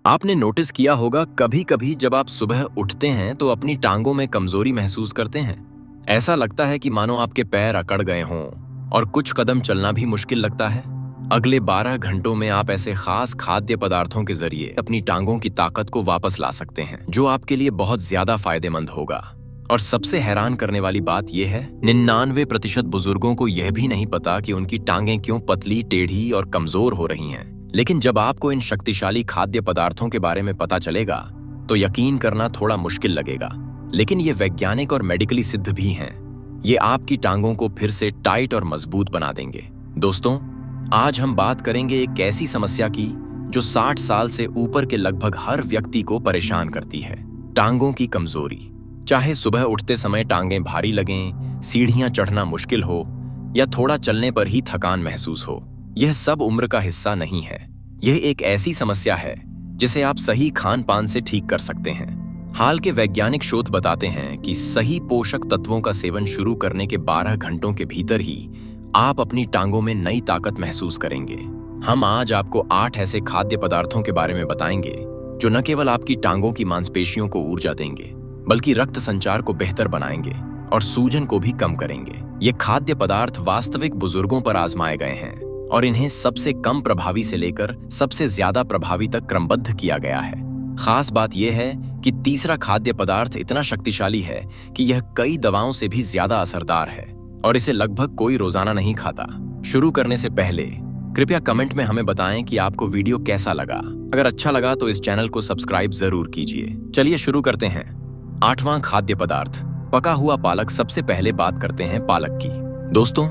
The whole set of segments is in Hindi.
आपने नोटिस किया होगा कभी कभी जब आप सुबह उठते हैं तो अपनी टांगों में कमजोरी महसूस करते हैं। ऐसा लगता है कि मानो आपके पैर अकड़ गए हों और कुछ कदम चलना भी मुश्किल लगता है। अगले 12 घंटों में आप ऐसे खास खाद्य पदार्थों के जरिए अपनी टांगों की ताकत को वापस ला सकते हैं, जो आपके लिए बहुत ज्यादा फायदेमंद होगा। और सबसे हैरान करने वाली बात यह है, 99% बुजुर्गों को यह भी नहीं पता कि उनकी टांगें क्यों पतली, टेढ़ी और कमजोर हो रही हैं। लेकिन जब आपको इन शक्तिशाली खाद्य पदार्थों के बारे में पता चलेगा तो यकीन करना थोड़ा मुश्किल लगेगा, लेकिन ये वैज्ञानिक और मेडिकली सिद्ध भी हैं। ये आपकी टांगों को फिर से टाइट और मजबूत बना देंगे। दोस्तों, आज हम बात करेंगे एक ऐसी समस्या की जो 60 साल से ऊपर के लगभग हर व्यक्ति को परेशान करती है, टांगों की कमजोरी। चाहे सुबह उठते समय टांगें भारी लगें, सीढ़ियां चढ़ना मुश्किल हो या थोड़ा चलने पर ही थकान महसूस हो, यह सब उम्र का हिस्सा नहीं है। यह एक ऐसी समस्या है जिसे आप सही खान पान से ठीक कर सकते हैं। हाल के वैज्ञानिक शोध बताते हैं कि सही पोषक तत्वों का सेवन शुरू करने के 12 घंटों के भीतर ही आप अपनी टांगों में नई ताकत महसूस करेंगे। हम आज आपको 8 ऐसे खाद्य पदार्थों के बारे में बताएंगे जो न केवल आपकी टांगों की मांसपेशियों को ऊर्जा देंगे, बल्कि रक्त संचार को बेहतर बनाएंगे और सूजन को भी कम करेंगे। ये खाद्य पदार्थ वास्तविक बुजुर्गों पर आजमाए गए हैं और इन्हें सबसे कम प्रभावी से लेकर सबसे ज्यादा प्रभावी तक क्रमबद्ध किया गया है। खास बात यह है कि तीसरा खाद्य पदार्थ इतना शक्तिशाली है कि यह कई दवाओं से भी ज्यादा असरदार है और इसे लगभग कोई रोजाना नहीं खाता। शुरू करने से पहले कृपया कमेंट में हमें बताएं कि आपको वीडियो कैसा लगा। अगर अच्छा लगा तो इस चैनल को सब्सक्राइब जरूर कीजिए। चलिए शुरू करते हैं। 8वां खाद्य पदार्थ, पका हुआ पालक। सबसे पहले बात करते हैं पालक की। दोस्तों,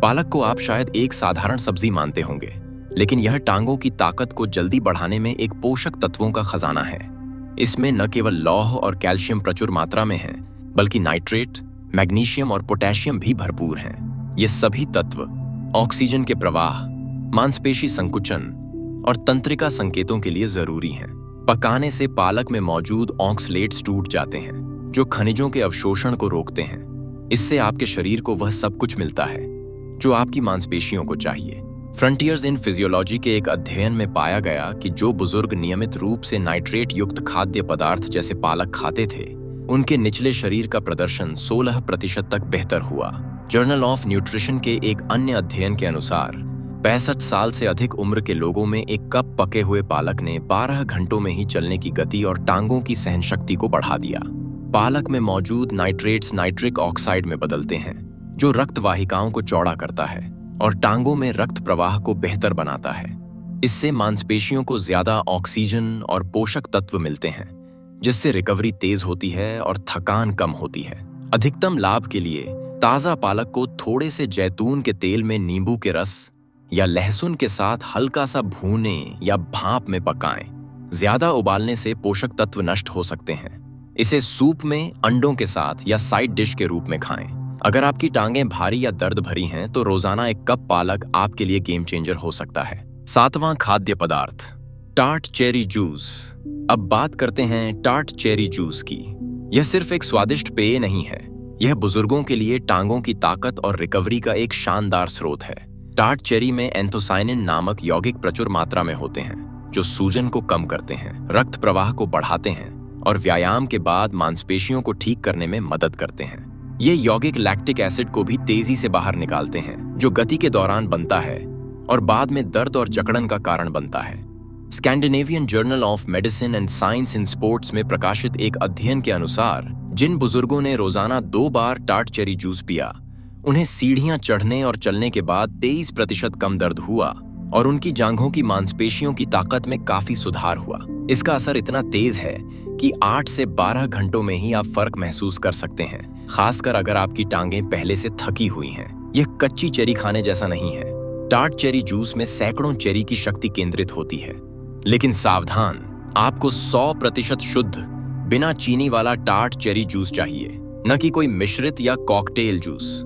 पालक को आप शायद एक साधारण सब्जी मानते होंगे, लेकिन यह टांगों की ताकत को जल्दी बढ़ाने में एक पोषक तत्वों का खजाना है। इसमें न केवल लौह और कैल्शियम प्रचुर मात्रा में है, बल्कि नाइट्रेट, मैग्नीशियम और पोटेशियम भी भरपूर हैं। ये सभी तत्व ऑक्सीजन के प्रवाह, मांसपेशी संकुचन और तंत्रिका संकेतों के लिए जरूरी हैं। पकाने से पालक में मौजूद ऑक्सलेट्स टूट जाते हैं, जो खनिजों के अवशोषण को रोकते हैं। इससे आपके शरीर को वह सब कुछ मिलता है जो आपकी मांसपेशियों को चाहिए। फ्रंटियर्स इन फिजियोलॉजी के एक अध्ययन में पाया गया कि जो बुजुर्ग नियमित रूप से नाइट्रेट युक्त खाद्य पदार्थ जैसे पालक खाते थे, उनके निचले शरीर का प्रदर्शन 16% तक बेहतर हुआ। जर्नल ऑफ न्यूट्रिशन के एक अन्य अध्ययन के अनुसार 65 साल से अधिक उम्र के लोगों में एक कप पके हुए पालक ने 12 घंटों में ही चलने की गति और टांगों की सहनशक्ति को बढ़ा दिया। पालक में मौजूद नाइट्रेट्स नाइट्रिक ऑक्साइड में बदलते हैं, जो रक्त वाहिकाओं को चौड़ा करता है और टांगों में रक्त प्रवाह को बेहतर बनाता है। इससे मांसपेशियों को ज्यादा ऑक्सीजन और पोषक तत्व मिलते हैं, जिससे रिकवरी तेज होती है और थकान कम होती है। अधिकतम लाभ के लिए ताजा पालक को थोड़े से जैतून के तेल में नींबू के रस या लहसुन के साथ हल्का सा भूने या भाप में पकाएं। ज्यादा उबालने से पोषक तत्व नष्ट हो सकते हैं। इसे सूप में, अंडों के साथ या साइड डिश के रूप में खाएं। अगर आपकी टांगें भारी या दर्द भरी हैं तो रोजाना एक कप पालक आपके लिए गेम चेंजर हो सकता है। 7वां खाद्य पदार्थ, टार्ट चेरी जूस। अब बात करते हैं टार्ट चेरी जूस की। यह सिर्फ एक स्वादिष्ट पेय नहीं है, यह बुजुर्गों के लिए टांगों की ताकत और रिकवरी का एक शानदार स्रोत है। टार्ट चेरी में एंथोसाइनिन नामक यौगिक प्रचुर मात्रा में होते हैं, जो सूजन को कम करते हैं, रक्त प्रवाह को बढ़ाते हैं और व्यायाम के बाद मांसपेशियों को ठीक करने में मदद करते हैं। ये यौगिक लैक्टिक एसिड को भी तेजी से बाहर निकालते हैं, जो गति के दौरान बनता है और बाद में दर्द और जकड़न का कारण बनता है। Scandinavian journal of medicine and science in sports में प्रकाशित एक अध्ययन के अनुसार जिन बुजुर्गों ने रोजाना 2 बार टार्ट चेरी जूस पिया, उन्हें सीढ़ियां चढ़ने और चलने के बाद 23% कम दर्द हुआ और उनकी जांघों की मांसपेशियों की ताकत में काफी सुधार हुआ। इसका असर इतना तेज है कि 8 से 12 घंटों में ही आप फर्क महसूस कर सकते हैं, खासकर अगर आपकी टांगें पहले से थकी हुई हैं। यह कच्ची चेरी खाने जैसा नहीं है। टार्ट चेरी जूस में सैकड़ों चेरी की शक्ति केंद्रित होती है। लेकिन सावधान, आपको 100% शुद्ध, बिना चीनी वाला टार्ट चेरी जूस चाहिए, न कि कोई मिश्रित या कॉकटेल जूस।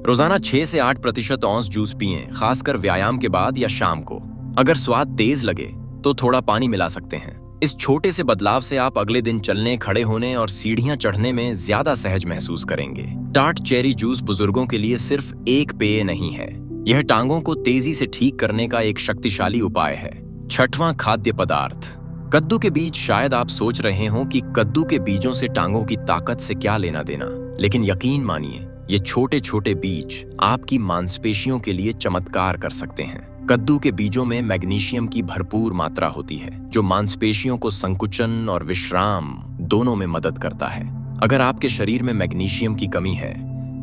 रोजाना 6 से 8% औंस जूस पिएं, खासकर व्यायाम के बाद या शाम को। अगर स्वाद तेज लगे तो थोड़ा पानी मिला सकते हैं। इस छोटे से बदलाव से आप अगले दिन चलने, खड़े होने और सीढ़ियां चढ़ने में ज्यादा सहज महसूस करेंगे। टार्ट चेरी जूस बुजुर्गों के लिए सिर्फ एक पेय नहीं है, यह टांगों को तेजी से ठीक करने का एक शक्तिशाली उपाय है। 6वां खाद्य पदार्थ, कद्दू के बीज। शायद आप सोच रहे हो कि कद्दू के बीजों से टांगों की ताकत से क्या लेना देना, लेकिन यकीन मानिए ये छोटे छोटे बीज आपकी मांसपेशियों के लिए चमत्कार कर सकते हैं। कद्दू के बीजों में मैग्नीशियम की भरपूर मात्रा होती है, जो मांसपेशियों को संकुचन और विश्राम दोनों में मदद करता है। अगर आपके शरीर में मैग्नीशियम की कमी है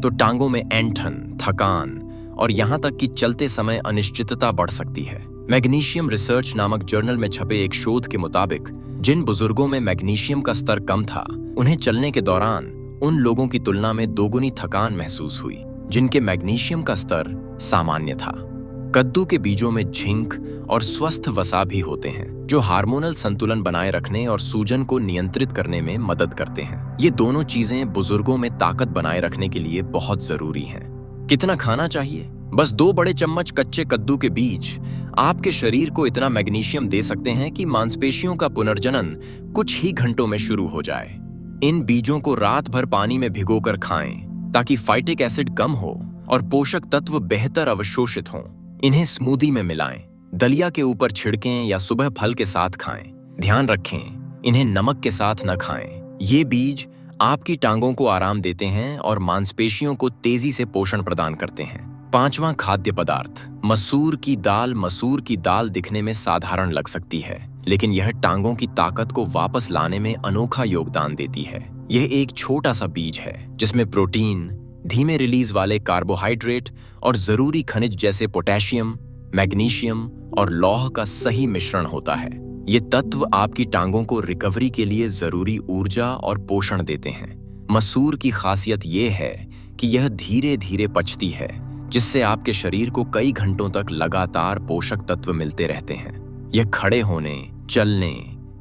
तो टांगों में ऐंठन, थकान और यहाँ तक कि चलते समय अनिश्चितता बढ़ सकती है। मैग्नीशियम रिसर्च नामक जर्नल में छपे एक शोध के मुताबिक जिन बुजुर्गों में मैग्नीशियम का स्तर कम था, उन्हें चलने के दौरान उन लोगों की तुलना में दोगुनी थकान महसूस हुई जिनके मैग्नीशियम का स्तर सामान्य था। कद्दू के बीजों में झिंक और स्वस्थ वसा भी होते हैं, जो हार्मोनल संतुलन बनाए रखने और सूजन को नियंत्रित करने में मदद करते हैं। ये दोनों चीजें बुजुर्गों में ताकत बनाए रखने के लिए बहुत जरूरी हैं। कितना खाना चाहिए? बस 2 बड़े चम्मच कच्चे कद्दू के बीज आपके शरीर को इतना मैग्नीशियम दे सकते हैं कि मांसपेशियों का पुनर्जनन कुछ ही घंटों में शुरू हो जाए। इन बीजों को रात भर पानी में भिगोकर खाएं ताकि फाइटिक एसिड कम हो और पोषक तत्व बेहतर अवशोषित हों। इन्हें स्मूदी में मिलाएं, दलिया के ऊपर छिड़कें या सुबह फल के साथ खाएं। ध्यान रखें, इन्हें नमक के साथ न खाएं। ये बीज आपकी टांगों को आराम देते हैं और मांसपेशियों को तेजी से पोषण प्रदान करते हैं। 5वां खाद्य पदार्थ, मसूर की दाल। मसूर की दाल दिखने में साधारण लग सकती है, लेकिन यह टांगों की ताकत को वापस लाने में अनोखा योगदान देती है। यह एक छोटा सा बीज है जिसमें प्रोटीन, धीमे रिलीज वाले कार्बोहाइड्रेट और जरूरी खनिज जैसे पोटेशियम, मैग्नीशियम और लौह का सही मिश्रण होता है। ये तत्व आपकी टांगों को रिकवरी के लिए जरूरी ऊर्जा और पोषण देते हैं। मसूर की खासियत ये है कि यह धीरे धीरे पचती है, जिससे आपके शरीर को कई घंटों तक लगातार पोषक तत्व मिलते रहते हैं। यह खड़े होने, चलने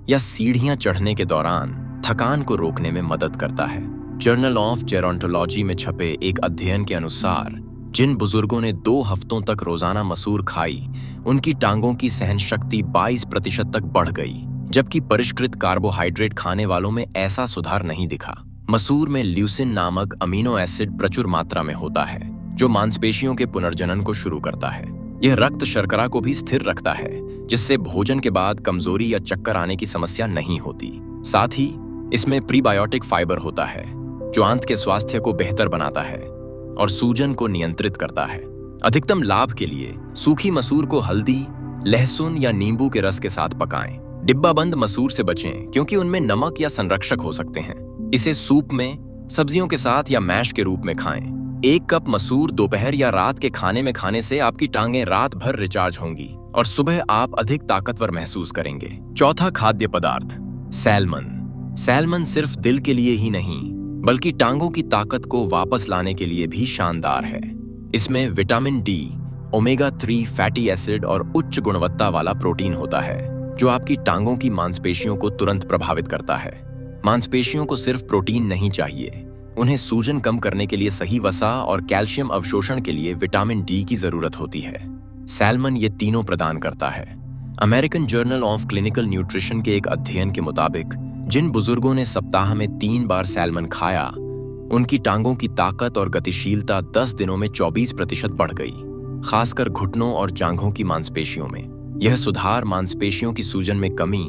या सीढ़ियां चढ़ने के दौरान थकान को रोकने में मदद करता है। जर्नल ऑफ जेरोंटोलॉजी में छपे एक अध्ययन के अनुसार जिन बुजुर्गों ने 2 हफ्तों तक रोजाना मसूर खाई, उनकी टांगों की सहनशक्ति 22% तक बढ़ गई, जबकि परिष्कृत कार्बोहाइड्रेट खाने वालों में ऐसा सुधार नहीं दिखा। मसूर में ल्यूसिन नामक अमीनो एसिड प्रचुर मात्रा में होता है, जो मांसपेशियों के पुनर्जनन को शुरू करता है। यह रक्त शर्करा को भी स्थिर रखता है, जिससे भोजन के बाद कमजोरी या चक्कर आने की समस्या नहीं होती। साथ ही इसमें प्रीबायोटिक फाइबर होता है, जो आंत के स्वास्थ्य को बेहतर बनाता है और सूजन को नियंत्रित करता है। अधिकतम लाभ के लिए सूखी मसूर को हल्दी, लहसुन या नींबू के रस के साथ पकाएं। डिब्बाबंद मसूर से बचें क्योंकि उनमें नमक या संरक्षक हो सकते हैं। इसे सूप में, सब्जियों के साथ या मैश के रूप में खाएं। 1 कप मसूर दोपहर या रात के खाने में खाने से आपकी टांगें रात भर रिचार्ज होंगी और सुबह आप अधिक ताकतवर महसूस करेंगे। 4था खाद्य पदार्थ, सैल्मन। सैल्मन सिर्फ दिल के लिए ही नहीं, बल्कि टांगों की ताकत को वापस लाने के लिए भी शानदार है। इसमें vitamin D, omega 3 fatty acid और उच्च गुणवत्ता वाला प्रोटीन होता है, जो आपकी टांगों की मांसपेशियों को तुरंत प्रभावित करता है। मांसपेशियों को सिर्फ प्रोटीन नहीं चाहिए, उन्हें सूजन कम करने के लिए सही वसा और कैल्शियम अवशोषण के लिए विटामिन डी की जरूरत होती है। सैल्मन ये तीनों प्रदान करता है। American journal of clinical nutrition के एक अध्ययन के मुताबिक जिन बुजुर्गों ने सप्ताह में 3 बार सैल्मन खाया, उनकी टांगों की ताकत और गतिशीलता 10 दिनों में 24% बढ़ गई, खासकर घुटनों और जांघों की मांसपेशियों में। यह सुधार मांसपेशियों की सूजन में कमी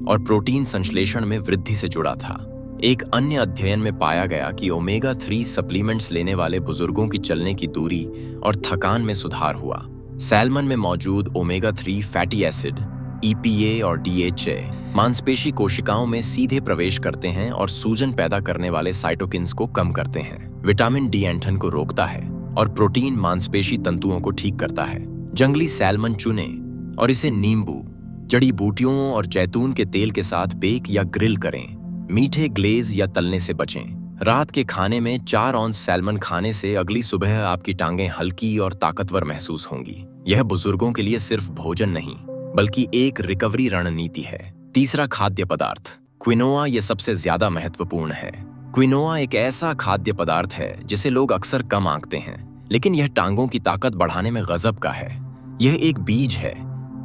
और प्रोटीन संश्लेषण में वृद्धि से जुड़ा था। एक अन्य अध्ययन में पाया गया कि ओमेगा 3 सप्लीमेंट्स लेने वाले बुजुर्गों की चलने की दूरी और थकान में सुधार हुआ। सैल्मन में मौजूद ओमेगा 3 फैटी एसिड, EPA और DHA मांसपेशी कोशिकाओं में सीधे प्रवेश करते हैं और सूजन पैदा करने वाले साइटोकिन्स को कम करते हैं। विटामिन डी ऐंठन को रोकता है और प्रोटीन मांसपेशी तंतुओं को ठीक करता है। जंगली सैल्मन चुनें और इसे नींबू, जड़ी बूटियों और जैतून के तेल के साथ बेक या ग्रिल करें। मीठे ग्लेज या तलने से बचें। रात के खाने में 4 औंस सैल्मन खाने से अगली सुबह आपकी टांगें हल्की और ताकतवर महसूस होंगी। यह बुजुर्गों के लिए सिर्फ भोजन नहीं, बल्कि एक रिकवरी रणनीति है। 3रा खाद्य पदार्थ, क्विनोआ। यह सबसे ज्यादा महत्वपूर्ण है। क्विनोआ एक ऐसा खाद्य पदार्थ है जिसे लोग अक्सर कम आंकते हैं, लेकिन यह टांगों की ताकत बढ़ाने में गजब का है। यह एक बीज है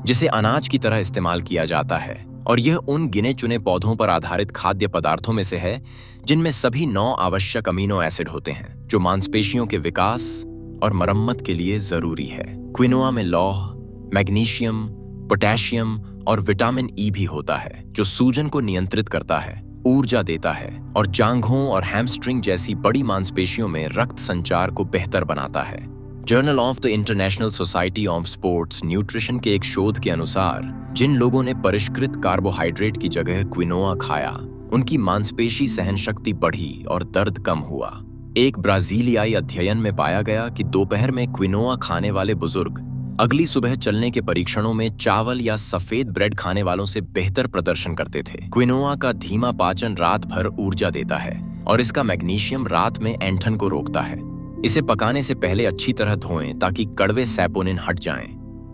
जिसे अनाज की तरह इस्तेमाल किया जाता है और यह उन गिने चुने पौधों पर आधारित खाद्य पदार्थों में से है जिनमें सभी 9 आवश्यक अमीनो एसिड होते हैं, जो मांसपेशियों के विकास और मरम्मत के लिए जरूरी है। क्विनोआ में लौह, मैग्नीशियम, पोटेशियम और विटामिन ई भी होता है जो सूजन को नियंत्रित करता है, ऊर्जा देता है और जांघों और हैमस्ट्रिंग जैसी बड़ी मांसपेशियों में रक्त संचार को बेहतर बनाता है। Journal of the international society of sports nutrition के एक शोध के अनुसार जिन लोगों ने परिष्कृत कार्बोहाइड्रेट की जगह क्विनोआ खाया, उनकी मांसपेशी सहन शक्ति बढ़ी और दर्द कम हुआ। एक ब्राजीलियाई अध्ययन में पाया गया कि दोपहर में क्विनोआ खाने वाले बुजुर्ग अगली सुबह चलने के परीक्षणों में चावल या सफेद ब्रेड खाने वालों से बेहतर प्रदर्शन करते थे। क्विनोआ का धीमा पाचन रात भर ऊर्जा देता है और इसका मैग्नीशियम रात में ऐंठन को रोकता है। इसे पकाने से पहले अच्छी तरह धोएं ताकि कड़वे सैपोनिन हट जाएं।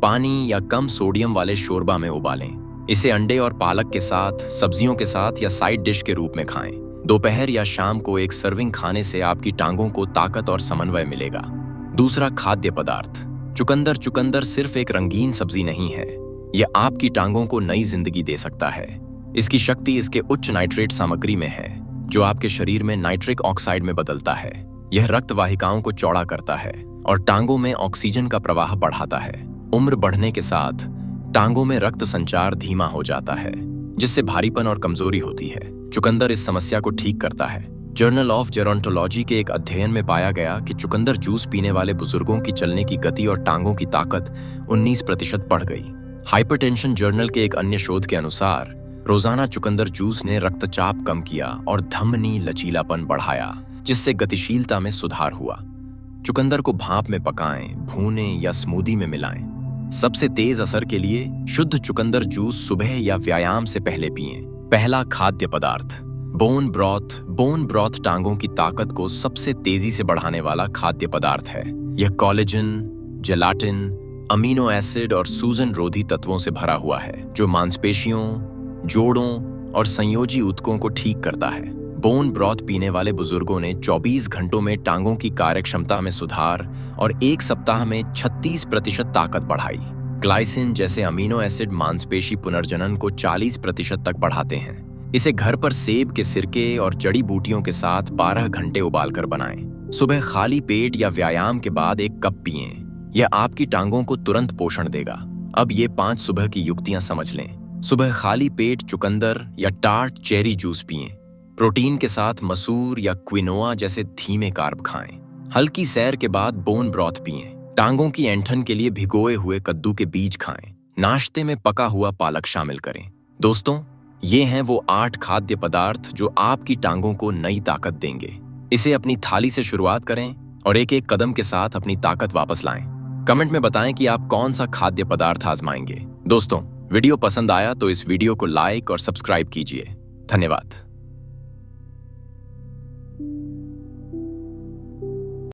पानी या कम सोडियम वाले शोरबा में उबालें। इसे अंडे और पालक के साथ, सब्जियों के साथ या साइड डिश के रूप में खाएं। दोपहर या शाम को एक सर्विंग खाने से आपकी टांगों को ताकत और समन्वय मिलेगा। दूसरा, खाद्य पदार्थ। चुकंदर। चुकंदर सिर्फ एक रंगीन सब्जी नहीं है, यह आपकी टांगों को नई जिंदगी दे सकता है। इसकी शक्ति इसके उच्च नाइट्रेट सामग्री में है, जो आपके शरीर में नाइट्रिक ऑक्साइड में बदलता है। यह रक्त वाहिकाओं को चौड़ा करता है और टांगों में ऑक्सीजन का प्रवाह बढ़ाता है। उम्र बढ़ने के साथ टांगों में रक्त संचार धीमा हो जाता है, जिससे भारीपन और कमजोरी होती है। चुकंदर इस समस्या को ठीक करता है। जर्नल ऑफ जेरोंटोलॉजी के एक अध्ययन में पाया गया कि चुकंदर जूस पीने वाले बुजुर्गों की चलने की गति और टांगों की ताकत 19% बढ़ गई। हाइपरटेंशन जर्नल के एक अन्य शोध के अनुसार रोजाना चुकंदर जूस ने रक्तचाप कम किया और धमनी लचीलापन बढ़ाया, जिससे गतिशीलता में सुधार हुआ। चुकंदर को भाप में पकाएं, भूनें या स्मूदी में मिलाएं। सबसे तेज असर के लिए शुद्ध चुकंदर जूस सुबह या व्यायाम से पहले पिएं। पहला, खाद्य पदार्थ। Bone broth. बोन ब्रॉथ टांगों की ताकत को सबसे तेजी से बढ़ाने वाला खाद्य पदार्थ है। यह कोलेजन, जेलाटिन, अमीनो एसिड और सूजन रोधी तत्वों से भरा हुआ है, जो मांसपेशियों, जोड़ों और संयोजी ऊतकों को ठीक करता है। बोन ब्रॉथ पीने वाले बुजुर्गों ने 24 घंटों में टांगों की कार्यक्षमता में सुधार और एक सप्ताह में 36% ताकत बढ़ाई। ग्लाइसिन जैसे अमीनो एसिड मांसपेशी पुनर्जनन को 40% तक बढ़ाते हैं। इसे घर पर सेब के सिरके और जड़ी बूटियों के साथ 12 घंटे उबालकर बनाएं। सुबह खाली पेट या व्यायाम के बाद 1 कप पिएं। यह आपकी टांगों को तुरंत पोषण देगा। अब ये 5 सुबह की युक्तियां समझ लें। सुबह खाली पेट चुकंदर या टार्ट चेरी जूस पिएं। प्रोटीन के साथ मसूर या क्विनोआ जैसे धीमे कार्ब खाएं। हल्की सैर के बाद बोन ब्रॉथ पिएं। टांगों की ऐंठन के लिए भिगोए हुए कद्दू के बीज खाएं। नाश्ते में पका हुआ पालक शामिल करें। दोस्तों, ये हैं वो 8 खाद्य पदार्थ जो आपकी टांगों को नई ताकत देंगे। इसे अपनी थाली से शुरुआत करें और एक एक कदम के साथ अपनी ताकत वापस लाएं। कमेंट में बताएं कि आप कौन सा खाद्य पदार्थ आजमाएंगे। दोस्तों, वीडियो पसंद आया तो इस वीडियो को लाइक और सब्सक्राइब कीजिए। धन्यवाद।